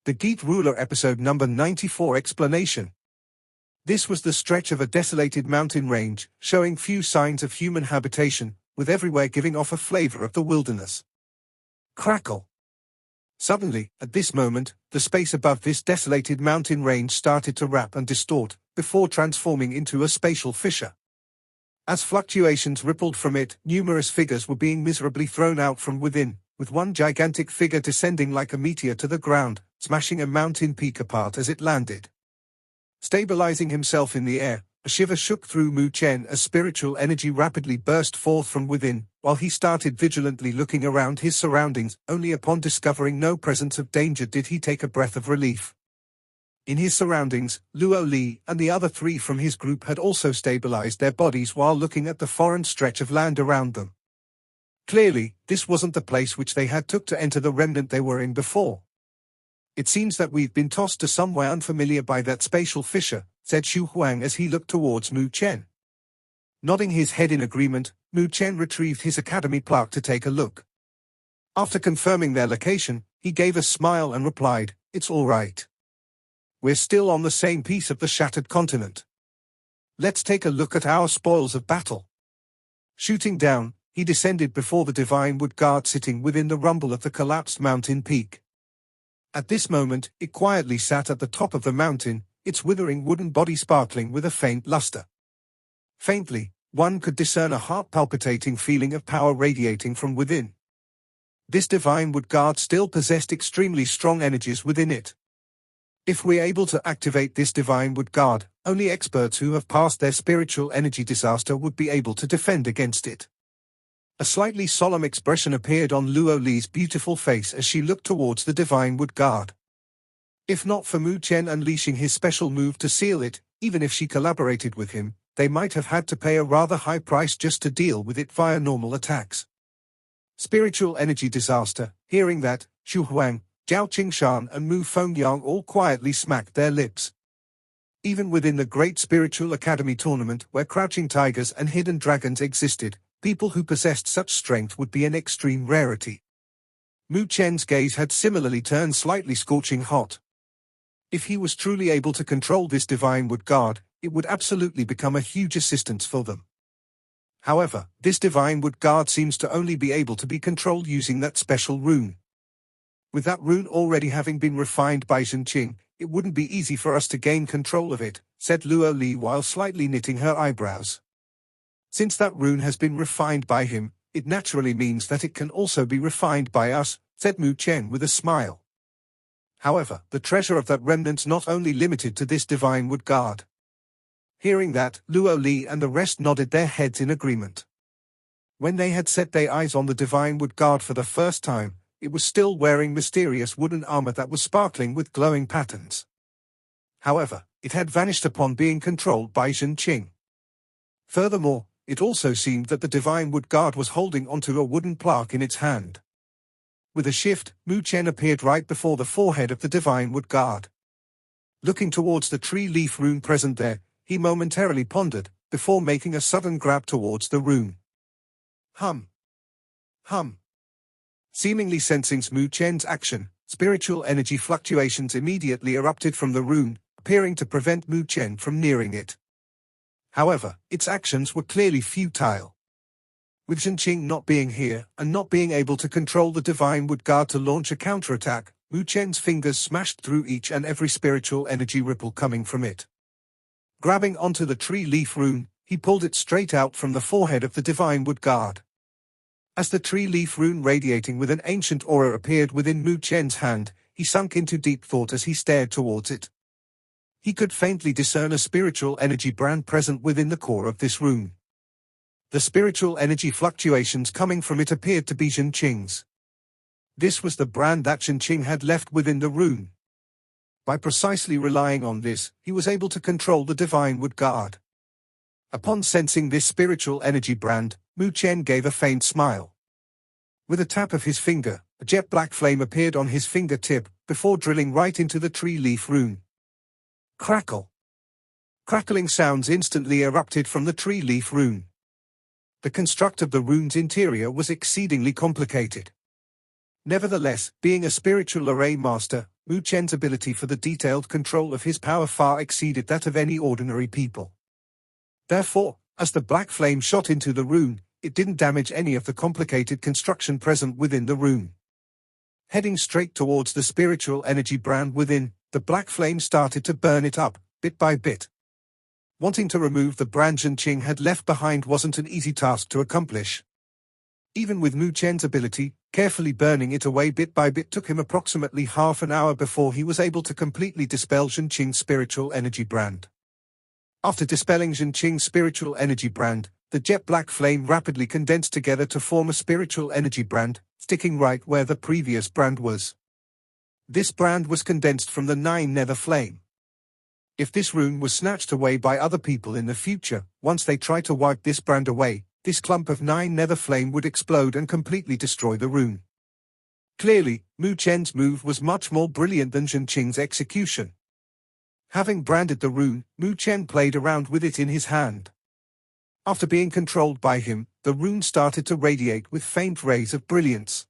The Geet Ruler episode number 94 explanation. This was the stretch of a desolated mountain range, showing few signs of human habitation, with everywhere giving off a flavor of the wilderness. Crackle. Suddenly, at this moment, the space above this desolated mountain range started to wrap and distort, before transforming into a spatial fissure. As fluctuations rippled from it, numerous figures were being miserably thrown out from within, with one gigantic figure descending like a meteor to the ground, smashing a mountain peak apart as it landed. Stabilizing himself in the air, a shiver shook through Mu Chen as spiritual energy rapidly burst forth from within, while he started vigilantly looking around his surroundings. Only upon discovering no presence of danger did he take a breath of relief. In his surroundings, Luo Li and the other three from his group had also stabilized their bodies while looking at the foreign stretch of land around them. Clearly, this wasn't the place which they had took to enter the remnant they were in before. "It seems that we've been tossed to somewhere unfamiliar by that spatial fissure," said Xu Huang as he looked towards Mu Chen. Nodding his head in agreement, Mu Chen retrieved his academy plaque to take a look. After confirming their location, he gave a smile and replied, "It's all right. We're still on the same piece of the shattered continent. Let's take a look at our spoils of battle." Shooting down, he descended before the divine wood guard sitting within the rumble of the collapsed mountain peak. At this moment, it quietly sat at the top of the mountain, its withering wooden body sparkling with a faint luster. Faintly, one could discern a heart-palpitating feeling of power radiating from within. This divine wood guard still possessed extremely strong energies within it. If we're able to activate this divine wood guard, only experts who have passed their spiritual energy disaster would be able to defend against it. A slightly solemn expression appeared on Luo Li's beautiful face as she looked towards the divine wood guard. If not for Mu Chen unleashing his special move to seal it, even if she collaborated with him, they might have had to pay a rather high price just to deal with it via normal attacks. Spiritual energy disaster. Hearing that, Xu Huang, Zhao Qingshan and Mu Fengyang all quietly smacked their lips. Even within the Great Spiritual Academy tournament where crouching tigers and hidden dragons existed, people who possessed such strength would be an extreme rarity. Mu Chen's gaze had similarly turned slightly scorching hot. If he was truly able to control this divine wood guard, it would absolutely become a huge assistance for them. However, this divine wood guard seems to only be able to be controlled using that special rune. With that rune already having been refined by Zhenqing, it wouldn't be easy for us to gain control of it, said Luo Li while slightly knitting her eyebrows. Since that rune has been refined by him, it naturally means that it can also be refined by us, said Mu Chen with a smile. However, the treasure of that remnant's not only limited to this divine wood guard. Hearing that, Luo Li and the rest nodded their heads in agreement. When they had set their eyes on the divine wood guard for the first time, it was still wearing mysterious wooden armor that was sparkling with glowing patterns. However, it had vanished upon being controlled by Zhenqing. Furthermore, it also seemed that the divine wood guard was holding onto a wooden plaque in its hand. With a shift, Mu Chen appeared right before the forehead of the divine wood guard. Looking towards the tree leaf rune present there, he momentarily pondered, before making a sudden grab towards the rune. Hum. Hum. Seemingly sensing Mu Chen's action, spiritual energy fluctuations immediately erupted from the rune, appearing to prevent Mu Chen from nearing it. However, its actions were clearly futile. With Zhenqing not being here, and not being able to control the divine wood guard to launch a counterattack, Mu Chen's fingers smashed through each and every spiritual energy ripple coming from it. Grabbing onto the tree leaf rune, he pulled it straight out from the forehead of the divine wood guard. As the tree leaf rune radiating with an ancient aura appeared within Mu Chen's hand, he sunk into deep thought as he stared towards it. He could faintly discern a spiritual energy brand present within the core of this rune. The spiritual energy fluctuations coming from it appeared to be Zhenqing's. This was the brand that Zhenqing had left within the rune. By precisely relying on this, he was able to control the divine wood guard. Upon sensing this spiritual energy brand, Mu Chen gave a faint smile. With a tap of his finger, a jet black flame appeared on his fingertip, before drilling right into the tree leaf rune. Crackle. Crackling sounds instantly erupted from the tree leaf rune. The construct of the rune's interior was exceedingly complicated. Nevertheless, being a spiritual array master, Mu Chen's ability for the detailed control of his power far exceeded that of any ordinary people. Therefore, as the black flame shot into the rune, it didn't damage any of the complicated construction present within the rune. Heading straight towards the spiritual energy brand within, the black flame started to burn it up, bit by bit. Wanting to remove the brand Zhenqing had left behind wasn't an easy task to accomplish. Even with Mu Chen's ability, carefully burning it away bit by bit took him approximately half an hour before he was able to completely dispel Zhenqing's spiritual energy brand. After dispelling Zhenqing's spiritual energy brand, the jet black flame rapidly condensed together to form a spiritual energy brand, sticking right where the previous brand was. This brand was condensed from the 9 nether flame. If this rune was snatched away by other people in the future, once they try to wipe this brand away, this clump of 9 nether flame would explode and completely destroy the rune. Clearly, Mu Chen's move was much more brilliant than Zhenqing's execution. Having branded the rune, Mu Chen played around with it in his hand. After being controlled by him, the rune started to radiate with faint rays of brilliance.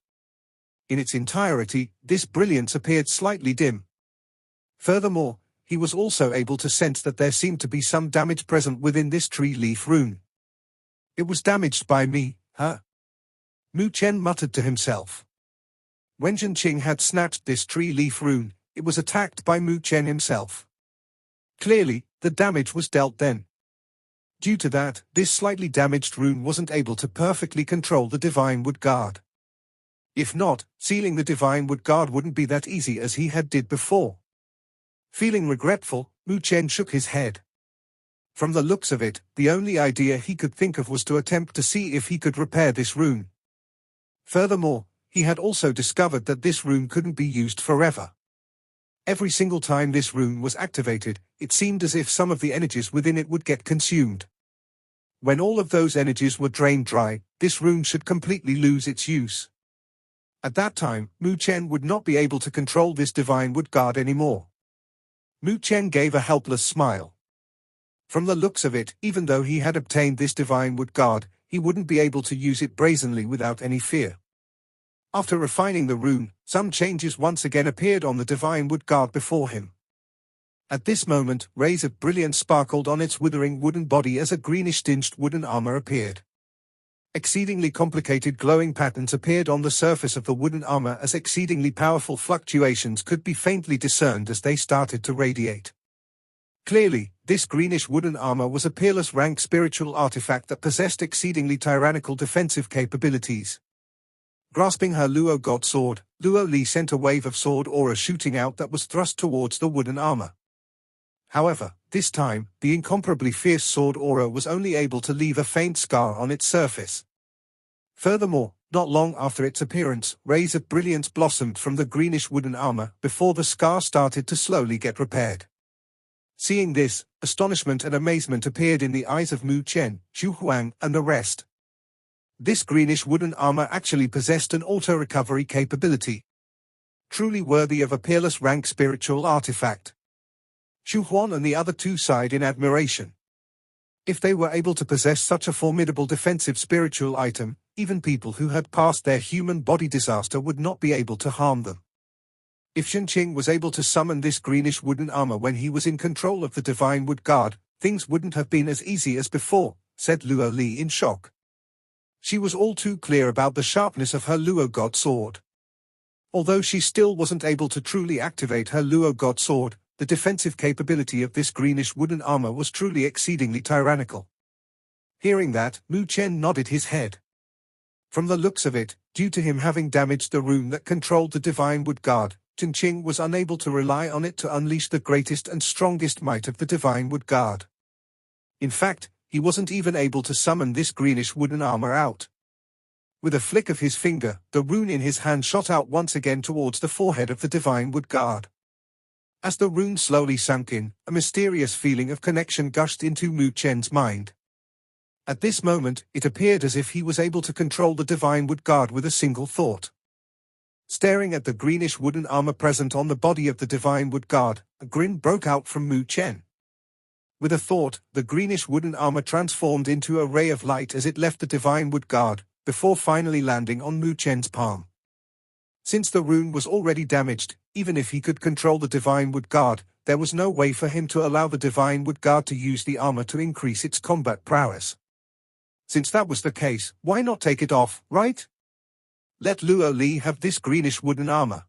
In its entirety, this brilliance appeared slightly dim. Furthermore, he was also able to sense that there seemed to be some damage present within this tree leaf rune. It was damaged by me, huh? Mu Chen muttered to himself. When Zhenqing had snatched this tree leaf rune, it was attacked by Mu Chen himself. Clearly, the damage was dealt then. Due to that, this slightly damaged rune wasn't able to perfectly control the Divine Wood Guard. If not, sealing the Divine Wood Guard wouldn't be that easy as he had did before. Feeling regretful, Mu Chen shook his head. From the looks of it, the only idea he could think of was to attempt to see if he could repair this rune. Furthermore, he had also discovered that this rune couldn't be used forever. Every single time this rune was activated, it seemed as if some of the energies within it would get consumed. When all of those energies were drained dry, this rune should completely lose its use. At that time, Mu Chen would not be able to control this Divine Wood Guard anymore. Mu Chen gave a helpless smile. From the looks of it, even though he had obtained this Divine Wood Guard, he wouldn't be able to use it brazenly without any fear. After refining the rune, some changes once again appeared on the Divine Wood Guard before him. At this moment, rays of brilliance sparkled on its withering wooden body as a greenish-tinged wooden armor appeared. Exceedingly complicated glowing patterns appeared on the surface of the wooden armor as exceedingly powerful fluctuations could be faintly discerned as they started to radiate. Clearly, this greenish wooden armor was a peerless rank spiritual artifact that possessed exceedingly tyrannical defensive capabilities. Grasping her Luo God sword, Luo Li sent a wave of sword aura shooting out that was thrust towards the wooden armor. However, this time, the incomparably fierce sword aura was only able to leave a faint scar on its surface. Furthermore, not long after its appearance, rays of brilliance blossomed from the greenish wooden armor before the scar started to slowly get repaired. Seeing this, astonishment and amazement appeared in the eyes of Mu Chen, Xu Huang, and the rest. This greenish wooden armor actually possessed an auto-recovery capability. Truly worthy of a peerless rank spiritual artifact. Xu Huan and the other two sighed in admiration. If they were able to possess such a formidable defensive spiritual item, even people who had passed their human body disaster would not be able to harm them. If Zhenqing was able to summon this greenish wooden armor when he was in control of the Divine Wood Guard, things wouldn't have been as easy as before, said Luo Li in shock. She was all too clear about the sharpness of her Luo God sword. Although she still wasn't able to truly activate her Luo God sword, the defensive capability of this greenish wooden armor was truly exceedingly tyrannical. Hearing that, Mu Chen nodded his head. From the looks of it, due to him having damaged the rune that controlled the Divine Wood Guard, Zhenqing was unable to rely on it to unleash the greatest and strongest might of the Divine Wood Guard. In fact, he wasn't even able to summon this greenish wooden armor out. With a flick of his finger, the rune in his hand shot out once again towards the forehead of the Divine Wood Guard. As the rune slowly sank in, a mysterious feeling of connection gushed into Mu Chen's mind. At this moment, it appeared as if he was able to control the Divine Wood Guard with a single thought. Staring at the greenish wooden armor present on the body of the Divine Wood Guard, a grin broke out from Mu Chen. With a thought, the greenish wooden armor transformed into a ray of light as it left the Divine Wood Guard, before finally landing on Mu Chen's palm. Since the rune was already damaged, even if he could control the Divine Wood Guard, there was no way for him to allow the Divine Wood Guard to use the armor to increase its combat prowess. Since that was the case, why not take it off, right? Let Luo Li have this greenish wooden armor.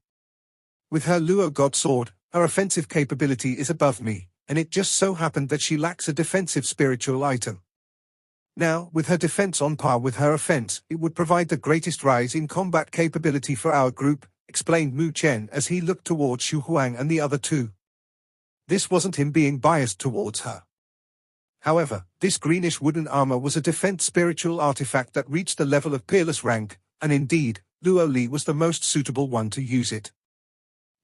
With her Luo God Sword, her offensive capability is above me, and it just so happened that she lacks a defensive spiritual item. Now, with her defense on par with her offense, it would provide the greatest rise in combat capability for our group, explained Mu Chen as he looked towards Xu Huang and the other two. This wasn't him being biased towards her. However, this greenish wooden armor was a defense spiritual artifact that reached the level of peerless rank, and indeed, Luo Li was the most suitable one to use it.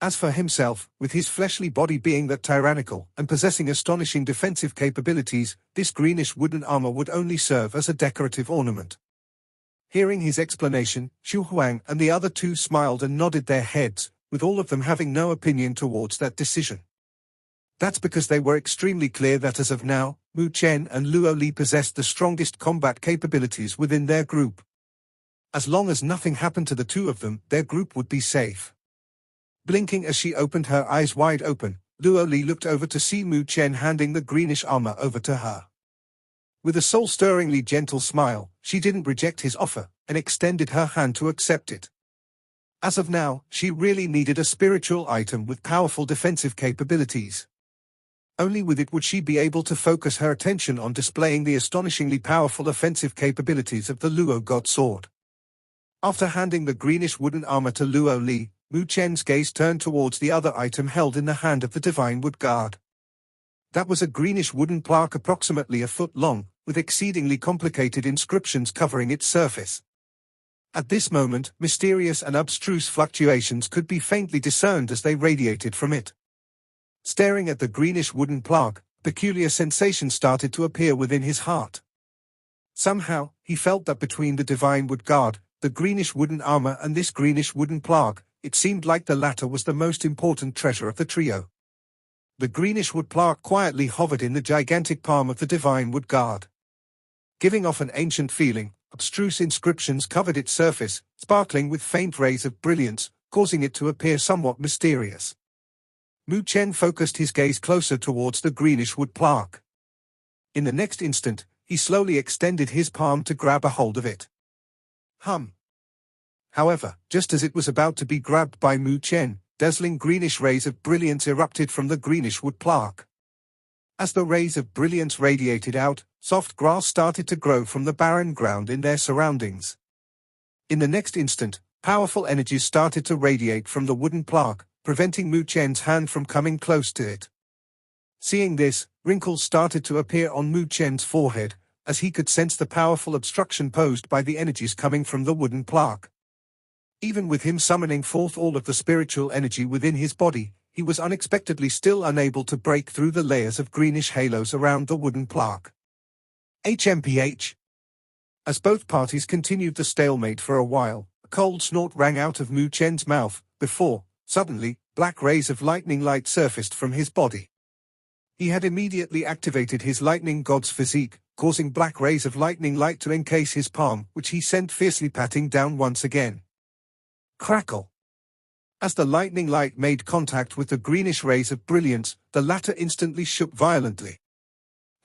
As for himself, with his fleshly body being that tyrannical and possessing astonishing defensive capabilities, this greenish wooden armor would only serve as a decorative ornament. Hearing his explanation, Xu Huang and the other two smiled and nodded their heads, with all of them having no opinion towards that decision. That's because they were extremely clear that as of now, Mu Chen and Luo Li possessed the strongest combat capabilities within their group. As long as nothing happened to the two of them, their group would be safe. Blinking as she opened her eyes wide open, Luo Li looked over to see Mu Chen handing the greenish armor over to her. With a soul-stirringly gentle smile, she didn't reject his offer, and extended her hand to accept it. As of now, she really needed a spiritual item with powerful defensive capabilities. Only with it would she be able to focus her attention on displaying the astonishingly powerful offensive capabilities of the Luo God Sword. After handing the greenish wooden armor to Luo Li, Mu Chen's gaze turned towards the other item held in the hand of the Divine Wood Guard. That was a greenish wooden plaque approximately a foot long, with exceedingly complicated inscriptions covering its surface. At this moment, mysterious and abstruse fluctuations could be faintly discerned as they radiated from it. Staring at the greenish wooden plaque, peculiar sensation started to appear within his heart. Somehow, he felt that between the Divine Wood Guard, the greenish wooden armor and this greenish wooden plaque, it seemed like the latter was the most important treasure of the trio. The greenish wood plaque quietly hovered in the gigantic palm of the Divine Wood Guard. Giving off an ancient feeling, abstruse inscriptions covered its surface, sparkling with faint rays of brilliance, causing it to appear somewhat mysterious. Mu Chen focused his gaze closer towards the greenish wood plaque. In the next instant, he slowly extended his palm to grab a hold of it. However, just as it was about to be grabbed by Mu Chen, dazzling greenish rays of brilliance erupted from the greenish wood plaque. As the rays of brilliance radiated out, soft grass started to grow from the barren ground in their surroundings. In the next instant, powerful energies started to radiate from the wooden plaque, preventing Mu Chen's hand from coming close to it. Seeing this, wrinkles started to appear on Mu Chen's forehead, as he could sense the powerful obstruction posed by the energies coming from the wooden plaque. Even with him summoning forth all of the spiritual energy within his body, he was unexpectedly still unable to break through the layers of greenish halos around the wooden plaque. HMPH. As both parties continued the stalemate for a while, a cold snort rang out of Mu Chen's mouth, before, suddenly, black rays of lightning light surfaced from his body. He had immediately activated his lightning god's physique, causing black rays of lightning light to encase his palm, which he sent fiercely patting down once again. Crackle. As the lightning light made contact with the greenish rays of brilliance, the latter instantly shook violently.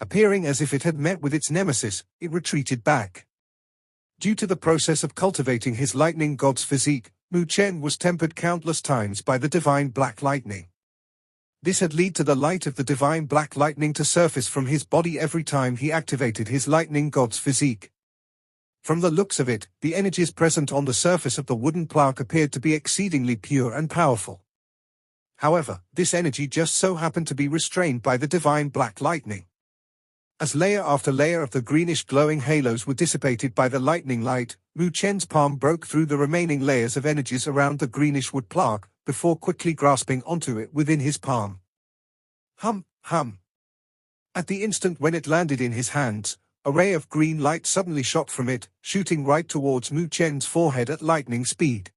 Appearing as if it had met with its nemesis, it retreated back. Due to the process of cultivating his lightning god's physique, Mu Chen was tempered countless times by the divine black lightning. This had led to the light of the divine black lightning to surface from his body every time he activated his lightning god's physique. From the looks of it, the energies present on the surface of the wooden plaque appeared to be exceedingly pure and powerful. However, this energy just so happened to be restrained by the divine black lightning. As layer after layer of the greenish glowing halos were dissipated by the lightning light, Mu Chen's palm broke through the remaining layers of energies around the greenish wood plaque, before quickly grasping onto it within his palm. Hum. At the instant when it landed in his hands, a ray of green light suddenly shot from it, shooting right towards Mu Chen's forehead at lightning speed.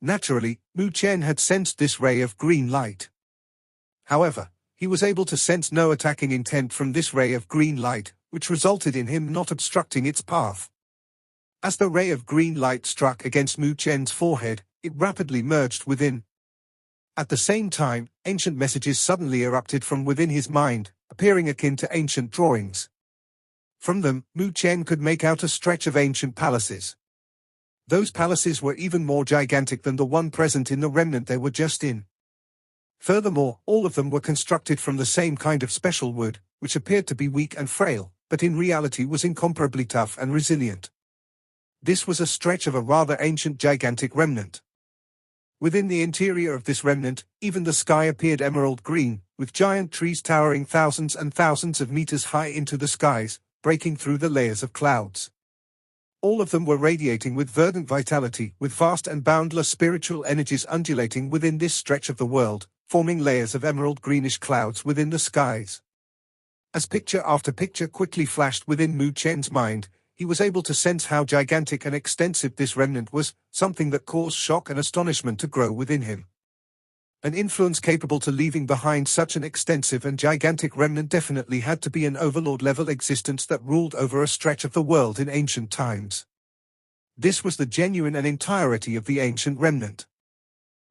Naturally, Mu Chen had sensed this ray of green light. However, he was able to sense no attacking intent from this ray of green light, which resulted in him not obstructing its path. As the ray of green light struck against Mu Chen's forehead, It rapidly merged within. At the same time, ancient messages suddenly erupted from within his mind, appearing akin to ancient drawings. From them, Mu Chen could make out a stretch of ancient palaces. Those palaces were even more gigantic than the one present in the remnant they were just in. Furthermore, all of them were constructed from the same kind of special wood, which appeared to be weak and frail, but in reality was incomparably tough and resilient. This was a stretch of a rather ancient gigantic remnant. Within the interior of this remnant, even the sky appeared emerald green, with giant trees towering thousands and thousands of meters high into the skies, breaking through the layers of clouds. All of them were radiating with verdant vitality, with vast and boundless spiritual energies undulating within this stretch of the world, forming layers of emerald greenish clouds within the skies. As picture after picture quickly flashed within Mu Chen's mind, he was able to sense how gigantic and extensive this remnant was, something that caused shock and astonishment to grow within him. An influence capable to leaving behind such an extensive and gigantic remnant definitely had to be an overlord-level existence that ruled over a stretch of the world in ancient times. This was the genuine and entirety of the ancient remnant.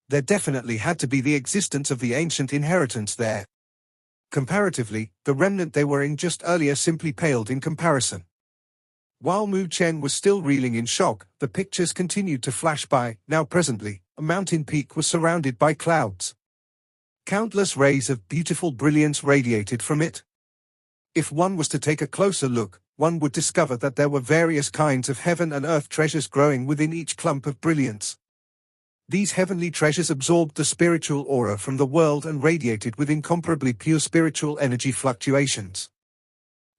There definitely had to be the existence of the ancient inheritance there. Comparatively, the remnant they were in just earlier simply paled in comparison. While Mu Chen was still reeling in shock, the pictures continued to flash by. Now presently, a mountain peak was surrounded by clouds. Countless rays of beautiful brilliance radiated from it. If one was to take a closer look, one would discover that there were various kinds of heaven and earth treasures growing within each clump of brilliance. These heavenly treasures absorbed the spiritual aura from the world and radiated with incomparably pure spiritual energy fluctuations.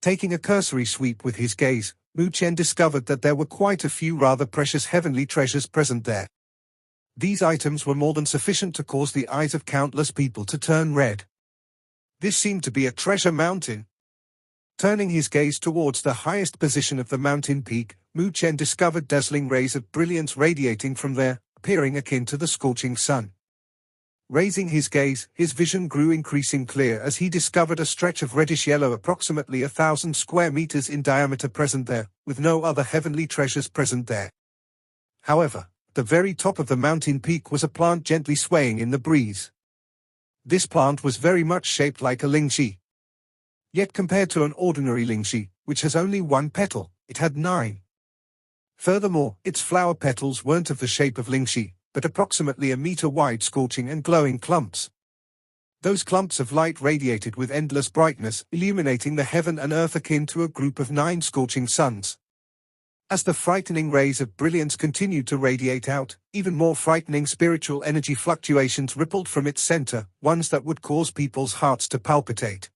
Taking a cursory sweep with his gaze, Mu Chen discovered that there were quite a few rather precious heavenly treasures present there. These items were more than sufficient to cause the eyes of countless people to turn red. This seemed to be a treasure mountain. Turning his gaze towards the highest position of the mountain peak, Mu Chen discovered dazzling rays of brilliance radiating from there, appearing akin to the scorching sun. Raising his gaze, his vision grew increasing clear as he discovered a stretch of reddish-yellow approximately 1,000 square meters in diameter present there, with no other heavenly treasures present there. However, at the very top of the mountain peak was a plant gently swaying in the breeze. This plant was very much shaped like a lingxi. Yet compared to an ordinary lingxi, which has only one petal, it had 9. Furthermore, its flower petals weren't of the shape of lingxi, but approximately a meter wide, scorching and glowing clumps. Those clumps of light radiated with endless brightness, illuminating the heaven and earth akin to a group of 9 scorching suns. As the frightening rays of brilliance continued to radiate out, even more frightening spiritual energy fluctuations rippled from its center, ones that would cause people's hearts to palpitate.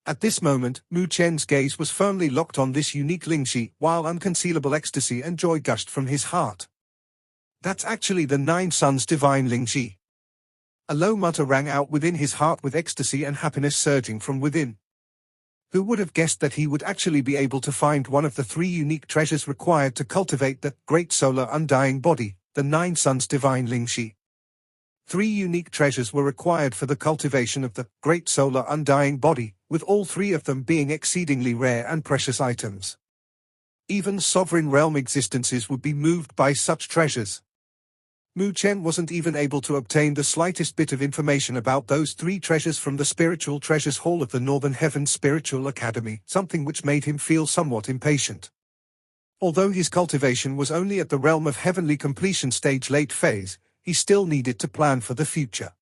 At this moment, Mu Chen's gaze was firmly locked on this unique lingxi, while unconcealable ecstasy and joy gushed from his heart. That's actually the 9 suns divine lingxi. A low mutter rang out within his heart with ecstasy and happiness surging from within. Who would have guessed that he would actually be able to find one of the 3 unique treasures required to cultivate the great solar undying body, the 9 suns divine lingxi? 3 unique treasures were required for the cultivation of the great solar undying body, with all 3 of them being exceedingly rare and precious items. Even sovereign realm existences would be moved by such treasures. Mu Chen wasn't even able to obtain the slightest bit of information about those 3 treasures from the Spiritual Treasures Hall of the Northern Heavens Spiritual Academy, something which made him feel somewhat impatient. Although his cultivation was only at the realm of heavenly completion stage late phase, he still needed to plan for the future.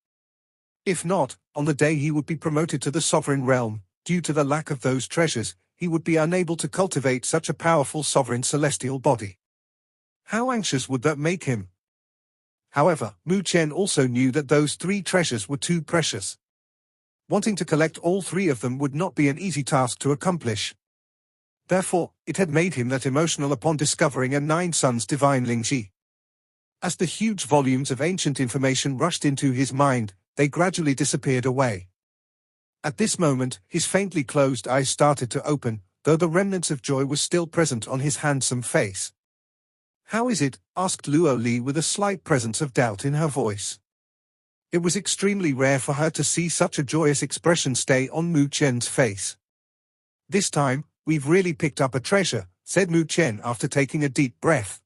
If not, on the day he would be promoted to the sovereign realm, due to the lack of those treasures, he would be unable to cultivate such a powerful sovereign celestial body. How anxious would that make him? However, Mu Chen also knew that those 3 treasures were too precious. Wanting to collect all 3 of them would not be an easy task to accomplish. Therefore, it had made him that emotional upon discovering a 9 suns divine lingxi. As the huge volumes of ancient information rushed into his mind, they gradually disappeared away. At this moment, his faintly closed eyes started to open, though the remnants of joy was still present on his handsome face. "How is it?" asked Luo Li with a slight presence of doubt in her voice. It was extremely rare for her to see such a joyous expression stay on Mu Chen's face. "This time, we've really picked up a treasure," said Mu Chen after taking a deep breath.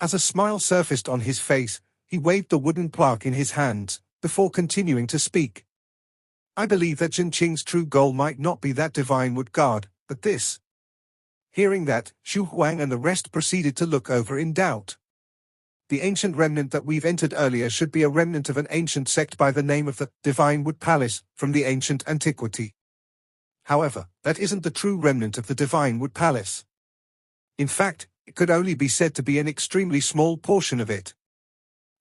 As a smile surfaced on his face, he waved the wooden plaque in his hands, before continuing to speak. I believe that Jinqing's true goal might not be that divine wood guard, but this. Hearing that, Xu Huang and the rest proceeded to look over in doubt. The ancient remnant that we've entered earlier should be a remnant of an ancient sect by the name of the Divine Wood Palace, from the ancient antiquity. However, that isn't the true remnant of the Divine Wood Palace. In fact, it could only be said to be an extremely small portion of it.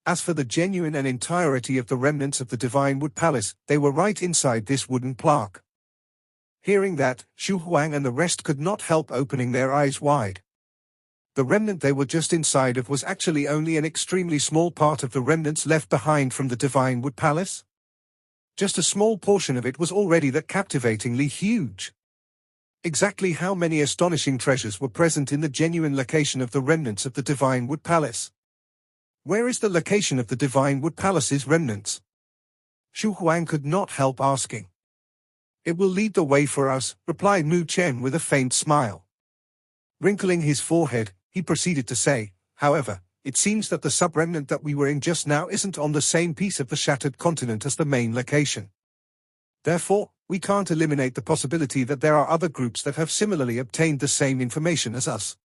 As for the genuine and entirety of the remnants of the Divine Wood Palace, they were right inside this wooden plaque. Hearing that, Xu Huang and the rest could not help opening their eyes wide. The remnant they were just inside of was actually only an extremely small part of the remnants left behind from the Divine Wood Palace. Just a small portion of it was already that captivatingly huge. Exactly how many astonishing treasures were present in the genuine location of the remnants of the Divine Wood Palace? Where is the location of the Divine Wood Palace's remnants? Xu Huang could not help asking. It will lead the way for us, replied Mu Chen with a faint smile. Wrinkling his forehead, he proceeded to say, however, it seems that the sub-remnant that we were in just now isn't on the same piece of the shattered continent as the main location. Therefore, we can't eliminate the possibility that there are other groups that have similarly obtained the same information as us.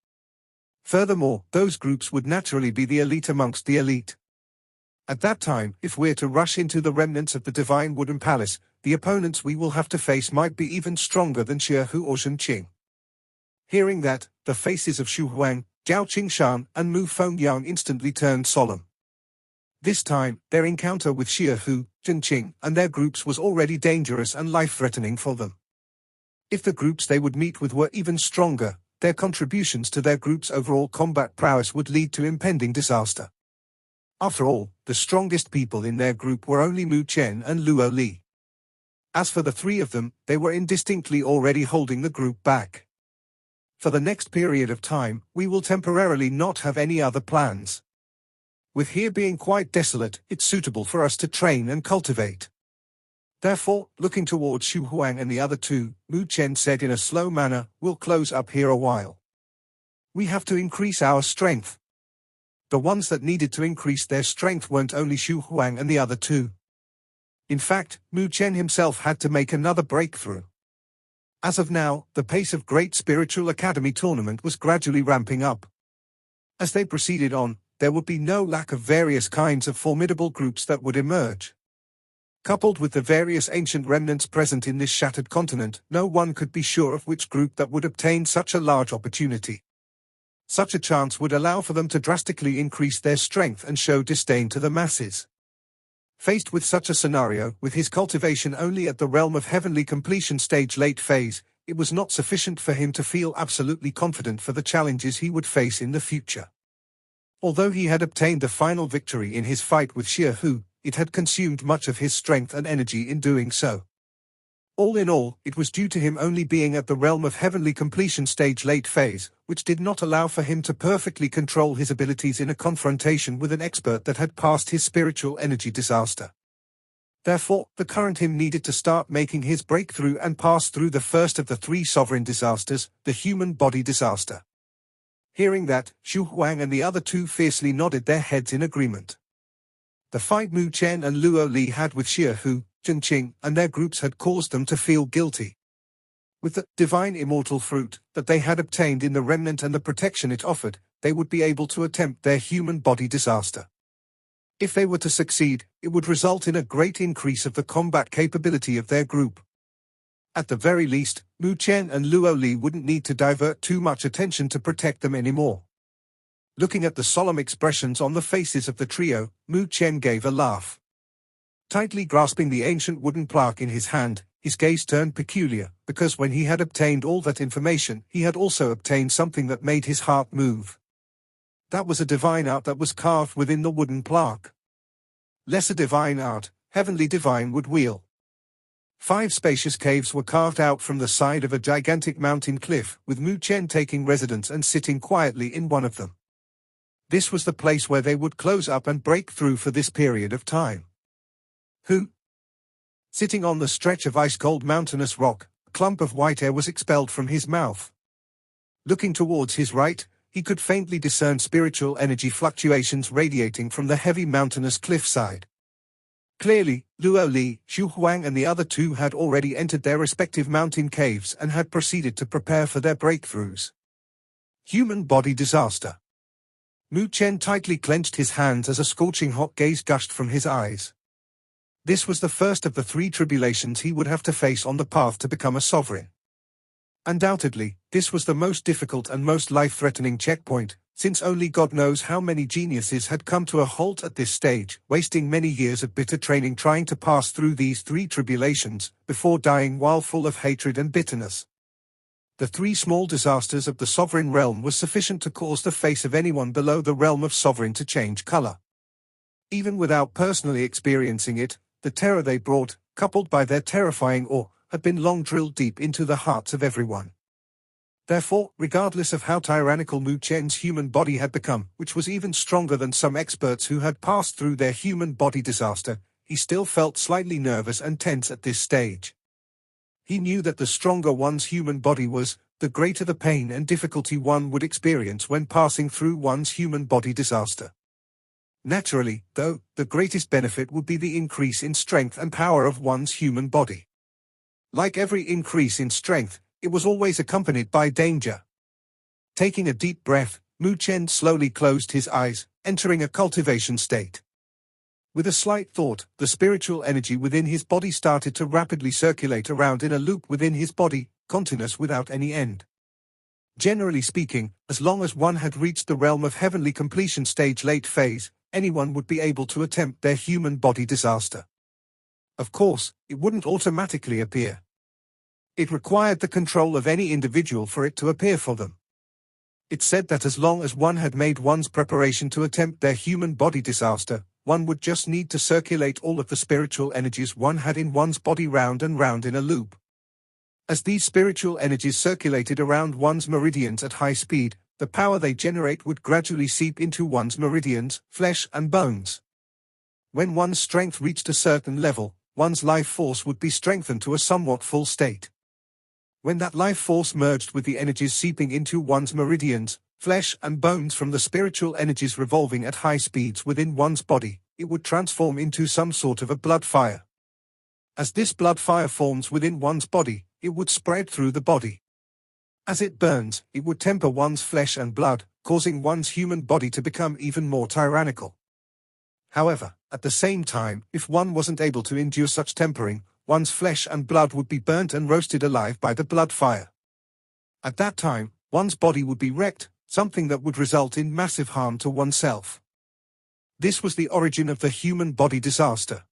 Furthermore, those groups would naturally be the elite amongst the elite. At that time, if we're to rush into the remnants of the Divine Wooden Palace, the opponents we will have to face might be even stronger than Xie Hu or Zhenqing. Hearing that, the faces of Xu Huang, Zhao Qingshan, and Mu Fengyang instantly turned solemn. This time, their encounter with Xie Hu, Zhenqing, and their groups was already dangerous and life-threatening for them. If the groups they would meet with were even stronger, their contributions to their group's overall combat prowess would lead to impending disaster. After all, the strongest people in their group were only Mu Chen and Luo Li. As for the three of them, they were indistinctly already holding the group back. For the next period of time, we will temporarily not have any other plans. With here being quite desolate, it's suitable for us to train and cultivate. Therefore, looking towards Xu Huang and the other two, Mu Chen said in a slow manner, we'll close up here a while. We have to increase our strength. The ones that needed to increase their strength weren't only Xu Huang and the other two. In fact, Mu Chen himself had to make another breakthrough. As of now, the pace of Great Spiritual Academy tournament was gradually ramping up. As they proceeded on, there would be no lack of various kinds of formidable groups that would emerge. Coupled with the various ancient remnants present in this shattered continent, no one could be sure of which group that would obtain such a large opportunity. Such a chance would allow for them to drastically increase their strength and show disdain to the masses. Faced with such a scenario, with his cultivation only at the realm of heavenly completion stage late phase, it was not sufficient for him to feel absolutely confident for the challenges he would face in the future. Although he had obtained the final victory in his fight with Xie Hu, it had consumed much of his strength and energy in doing so. All in all, it was due to him only being at the realm of heavenly completion stage late phase, which did not allow for him to perfectly control his abilities in a confrontation with an expert that had passed his spiritual energy disaster. Therefore, the current him needed to start making his breakthrough and pass through the first of the three sovereign disasters, the human body disaster. Hearing that, Xu Huang and the other two fiercely nodded their heads in agreement. The fight Mu Chen and Luo Li had with Xie Hu, Zhenqing, and their groups had caused them to feel guilty. With the divine immortal fruit that they had obtained in the remnant and the protection it offered, they would be able to attempt their human body disaster. If they were to succeed, it would result in a great increase of the combat capability of their group. At the very least, Mu Chen and Luo Li wouldn't need to divert too much attention to protect them anymore. Looking at the solemn expressions on the faces of the trio, Mu Chen gave a laugh. Tightly grasping the ancient wooden plaque in his hand, his gaze turned peculiar, because when he had obtained all that information, he had also obtained something that made his heart move. That was a divine art that was carved within the wooden plaque. Lesser divine art, heavenly divine wood wheel. 5 spacious caves were carved out from the side of a gigantic mountain cliff, with Mu Chen taking residence and sitting quietly in one of them. This was the place where they would close up and break through for this period of time. Who? Sitting on the stretch of ice-cold mountainous rock, a clump of white air was expelled from his mouth. Looking towards his right, he could faintly discern spiritual energy fluctuations radiating from the heavy mountainous cliffside. Clearly, Luo Li, Xu Huang and the other two had already entered their respective mountain caves and had proceeded to prepare for their breakthroughs. Human body disaster. Mu Chen tightly clenched his hands as a scorching hot gaze gushed from his eyes. This was the first of the three tribulations he would have to face on the path to become a sovereign. Undoubtedly, this was the most difficult and most life-threatening checkpoint, since only God knows how many geniuses had come to a halt at this stage, wasting many years of bitter training trying to pass through these three tribulations, before dying while full of hatred and bitterness. The three small disasters of the sovereign realm was sufficient to cause the face of anyone below the realm of sovereign to change color. Even without personally experiencing it, the terror they brought, coupled by their terrifying awe, had been long drilled deep into the hearts of everyone. Therefore, regardless of how tyrannical Mu Chen's human body had become, which was even stronger than some experts who had passed through their human body disaster, he still felt slightly nervous and tense at this stage. He knew that the stronger one's human body was, the greater the pain and difficulty one would experience when passing through one's human body disaster. Naturally, though, the greatest benefit would be the increase in strength and power of one's human body. Like every increase in strength, it was always accompanied by danger. Taking a deep breath, Mu Chen slowly closed his eyes, entering a cultivation state. With a slight thought, the spiritual energy within his body started to rapidly circulate around in a loop within his body, continuous without any end. Generally speaking, as long as one had reached the realm of heavenly completion stage late phase, anyone would be able to attempt their human body disaster. Of course, it wouldn't automatically appear. It required the control of any individual for it to appear for them. It said that as long as one had made one's preparation to attempt their human body disaster, one would just need to circulate all of the spiritual energies one had in one's body round and round in a loop. As these spiritual energies circulated around one's meridians at high speed, the power they generate would gradually seep into one's meridians, flesh and bones. When one's strength reached a certain level, one's life force would be strengthened to a somewhat full state. When that life force merged with the energies seeping into one's meridians, flesh and bones from the spiritual energies revolving at high speeds within one's body, it would transform into some sort of a blood fire. As this blood fire forms within one's body, it would spread through the body. As it burns, it would temper one's flesh and blood, causing one's human body to become even more tyrannical. However, at the same time, if one wasn't able to endure such tempering, one's flesh and blood would be burnt and roasted alive by the blood fire. At that time, one's body would be wrecked, something that would result in massive harm to oneself. This was the origin of the human body disaster.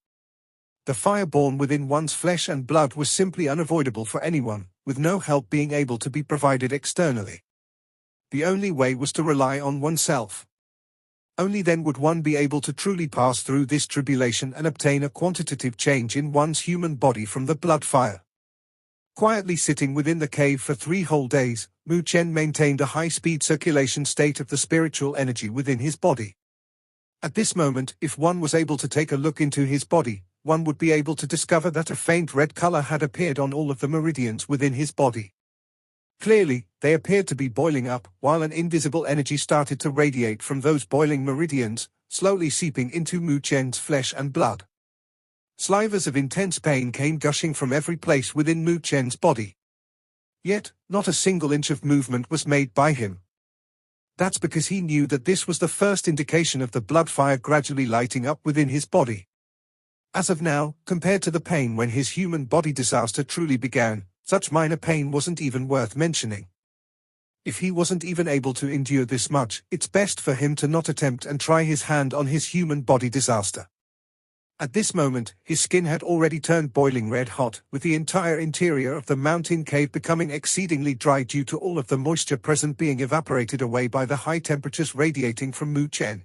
The fire born within one's flesh and blood was simply unavoidable for anyone, with no help being able to be provided externally. The only way was to rely on oneself. Only then would one be able to truly pass through this tribulation and obtain a quantitative change in one's human body from the blood fire. Quietly sitting within the cave for 3 whole days, Mu Chen maintained a high-speed circulation state of the spiritual energy within his body. At this moment, if one was able to take a look into his body, one would be able to discover that a faint red color had appeared on all of the meridians within his body. Clearly, they appeared to be boiling up, while an invisible energy started to radiate from those boiling meridians, slowly seeping into Mu Chen's flesh and blood. Slivers of intense pain came gushing from every place within Mu Chen's body. Yet, not a single inch of movement was made by him. That's because he knew that this was the first indication of the blood fire gradually lighting up within his body. As of now, compared to the pain when his human body disaster truly began, such minor pain wasn't even worth mentioning. If he wasn't even able to endure this much, it's best for him to not attempt and try his hand on his human body disaster. At this moment, his skin had already turned boiling red hot, with the entire interior of the mountain cave becoming exceedingly dry due to all of the moisture present being evaporated away by the high temperatures radiating from Mu Chen.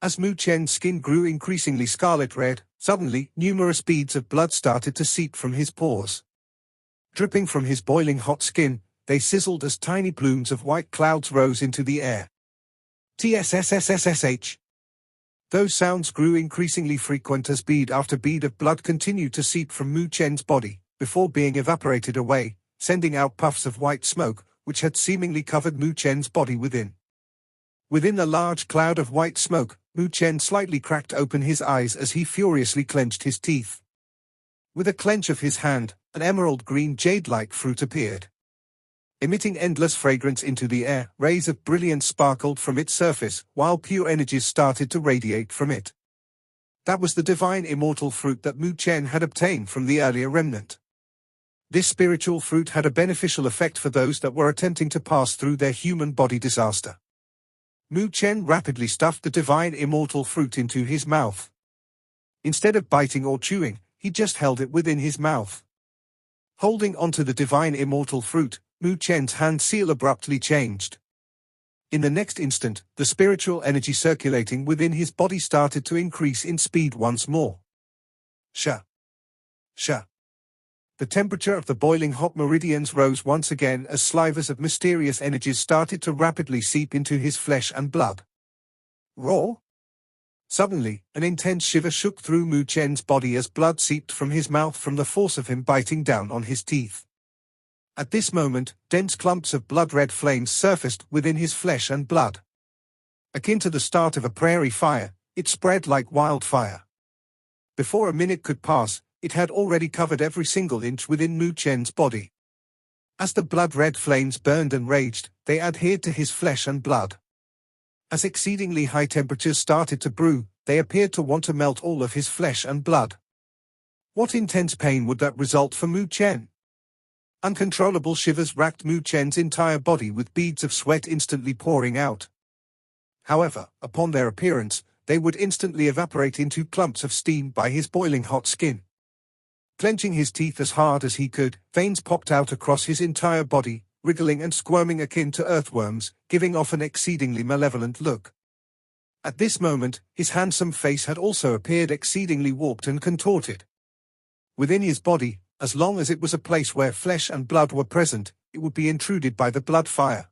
As Mu Chen's skin grew increasingly scarlet red, suddenly, numerous beads of blood started to seep from his pores. Dripping from his boiling hot skin, they sizzled as tiny plumes of white clouds rose into the air. TSSSSSH. Those sounds grew increasingly frequent as bead after bead of blood continued to seep from Mu Chen's body, before being evaporated away, sending out puffs of white smoke, which had seemingly covered Mu Chen's body within. Within the large cloud of white smoke, Mu Chen slightly cracked open his eyes as he furiously clenched his teeth. With a clench of his hand, an emerald green jade-like fruit appeared. Emitting endless fragrance into the air, rays of brilliance sparkled from its surface, while pure energies started to radiate from it. That was the divine immortal fruit that Mu Chen had obtained from the earlier remnant. This spiritual fruit had a beneficial effect for those that were attempting to pass through their human body disaster. Mu Chen rapidly stuffed the divine immortal fruit into his mouth. Instead of biting or chewing, he just held it within his mouth. Holding onto the divine immortal fruit, Mu Chen's hand seal abruptly changed. In the next instant, the spiritual energy circulating within his body started to increase in speed once more. Sha! Sha! The temperature of the boiling hot meridians rose once again as slivers of mysterious energies started to rapidly seep into his flesh and blood. Raw! Suddenly, an intense shiver shook through Mu Chen's body as blood seeped from his mouth from the force of him biting down on his teeth. At this moment, dense clumps of blood-red flames surfaced within his flesh and blood. Akin to the start of a prairie fire, it spread like wildfire. Before a minute could pass, it had already covered every single inch within Mu Chen's body. As the blood-red flames burned and raged, they adhered to his flesh and blood. As exceedingly high temperatures started to brew, they appeared to want to melt all of his flesh and blood. What intense pain would that result for Mu Chen? Uncontrollable shivers racked Mu Chen's entire body with beads of sweat instantly pouring out. However, upon their appearance, they would instantly evaporate into clumps of steam by his boiling hot skin. Clenching his teeth as hard as he could, veins popped out across his entire body, wriggling and squirming akin to earthworms, giving off an exceedingly malevolent look. At this moment, his handsome face had also appeared exceedingly warped and contorted. Within his body, as long as it was a place where flesh and blood were present, it would be intruded by the blood fire.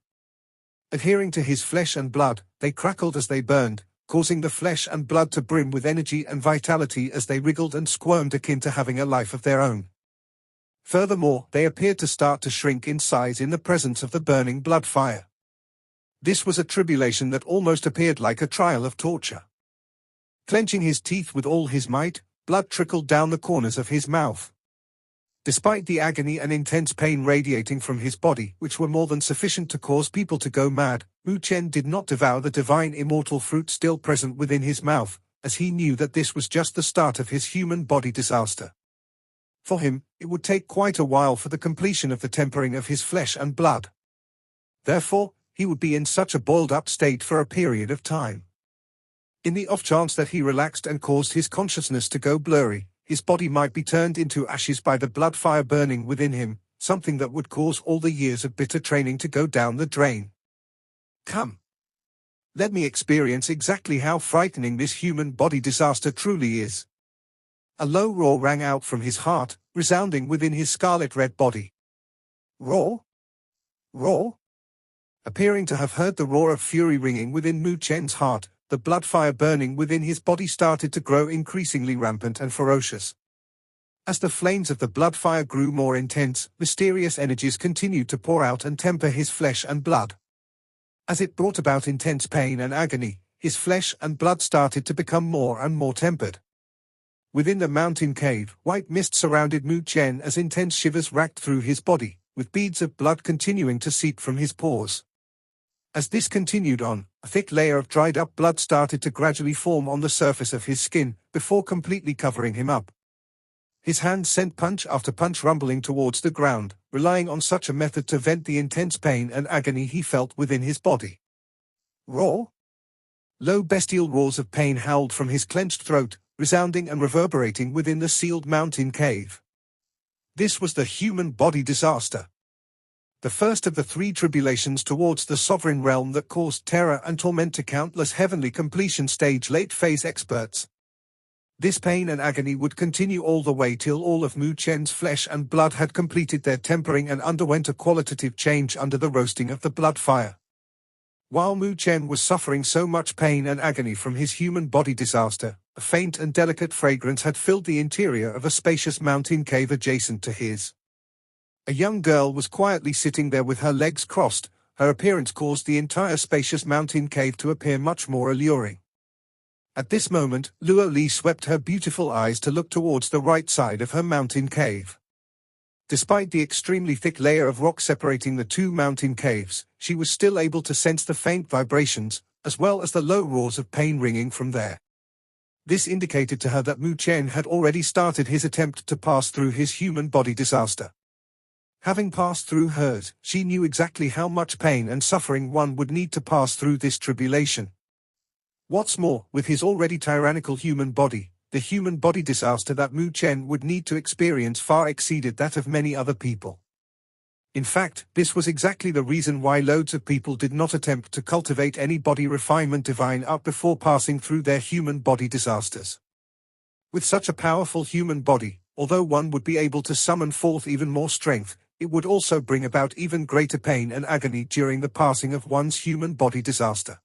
Adhering to his flesh and blood, they crackled as they burned, causing the flesh and blood to brim with energy and vitality as they wriggled and squirmed akin to having a life of their own. Furthermore, they appeared to start to shrink in size in the presence of the burning blood fire. This was a tribulation that almost appeared like a trial of torture. Clenching his teeth with all his might, blood trickled down the corners of his mouth. Despite the agony and intense pain radiating from his body, which were more than sufficient to cause people to go mad, Mu Chen did not devour the divine immortal fruit still present within his mouth, as he knew that this was just the start of his human body disaster. For him, it would take quite a while for the completion of the tempering of his flesh and blood. Therefore, he would be in such a boiled-up state for a period of time. In the off chance that he relaxed and caused his consciousness to go blurry, his body might be turned into ashes by the blood fire burning within him, something that would cause all the years of bitter training to go down the drain. Come. Let me experience exactly how frightening this human body disaster truly is. A low roar rang out from his heart, resounding within his scarlet-red body. Roar? Roar? Appearing to have heard the roar of fury ringing within Mu Chen's heart, the blood fire burning within his body started to grow increasingly rampant and ferocious. As the flames of the blood fire grew more intense, mysterious energies continued to pour out and temper his flesh and blood. As it brought about intense pain and agony, his flesh and blood started to become more and more tempered. Within the mountain cave, white mist surrounded Mu Chen as intense shivers racked through his body, with beads of blood continuing to seep from his pores. As this continued on, a thick layer of dried-up blood started to gradually form on the surface of his skin, before completely covering him up. His hands sent punch after punch rumbling towards the ground, relying on such a method to vent the intense pain and agony he felt within his body. Roar? Low bestial roars of pain howled from his clenched throat, resounding and reverberating within the sealed mountain cave. This was the human body disaster. The first of the three tribulations towards the sovereign realm that caused terror and torment to countless heavenly completion stage late-phase experts. This pain and agony would continue all the way till all of Mu Chen's flesh and blood had completed their tempering and underwent a qualitative change under the roasting of the blood fire. While Mu Chen was suffering so much pain and agony from his human body disaster, a faint and delicate fragrance had filled the interior of a spacious mountain cave adjacent to his. A young girl was quietly sitting there with her legs crossed. Her appearance caused the entire spacious mountain cave to appear much more alluring. At this moment, Luo Li swept her beautiful eyes to look towards the right side of her mountain cave. Despite the extremely thick layer of rock separating the two mountain caves, she was still able to sense the faint vibrations, as well as the low roars of pain ringing from there. This indicated to her that Mu Chen had already started his attempt to pass through his human body disaster. Having passed through hers, she knew exactly how much pain and suffering one would need to pass through this tribulation. What's more, with his already tyrannical human body, the human body disaster that Mu Chen would need to experience far exceeded that of many other people. In fact, this was exactly the reason why loads of people did not attempt to cultivate any body refinement divine art before passing through their human body disasters. With such a powerful human body, although one would be able to summon forth even more strength, it would also bring about even greater pain and agony during the passing of one's human body disaster.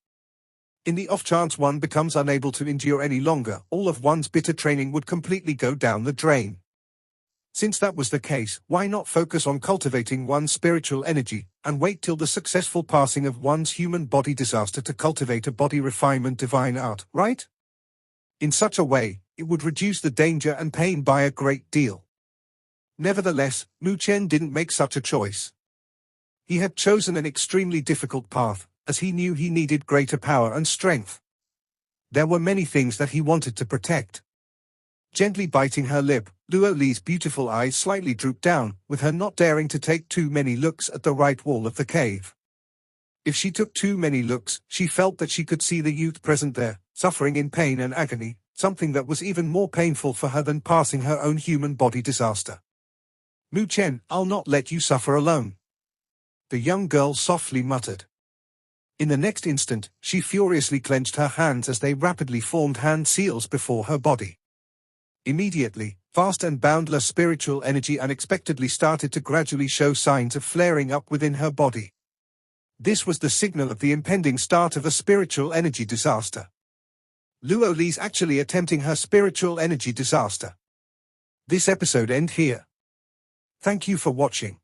In the off chance one becomes unable to endure any longer, all of one's bitter training would completely go down the drain. Since that was the case, why not focus on cultivating one's spiritual energy, and wait till the successful passing of one's human body disaster to cultivate a body refinement divine art, right? In such a way, it would reduce the danger and pain by a great deal. Nevertheless, Mu Chen didn't make such a choice. He had chosen an extremely difficult path, as he knew he needed greater power and strength. There were many things that he wanted to protect. Gently biting her lip, Luo Li's beautiful eyes slightly drooped down, with her not daring to take too many looks at the right wall of the cave. If she took too many looks, she felt that she could see the youth present there, suffering in pain and agony, something that was even more painful for her than passing her own human body disaster. Mu Chen, I'll not let you suffer alone. The young girl softly muttered. In the next instant, she furiously clenched her hands as they rapidly formed hand seals before her body. Immediately, vast and boundless spiritual energy unexpectedly started to gradually show signs of flaring up within her body. This was the signal of the impending start of a spiritual energy disaster. Luo Li's actually attempting her spiritual energy disaster. This episode ends here. Thank you for watching.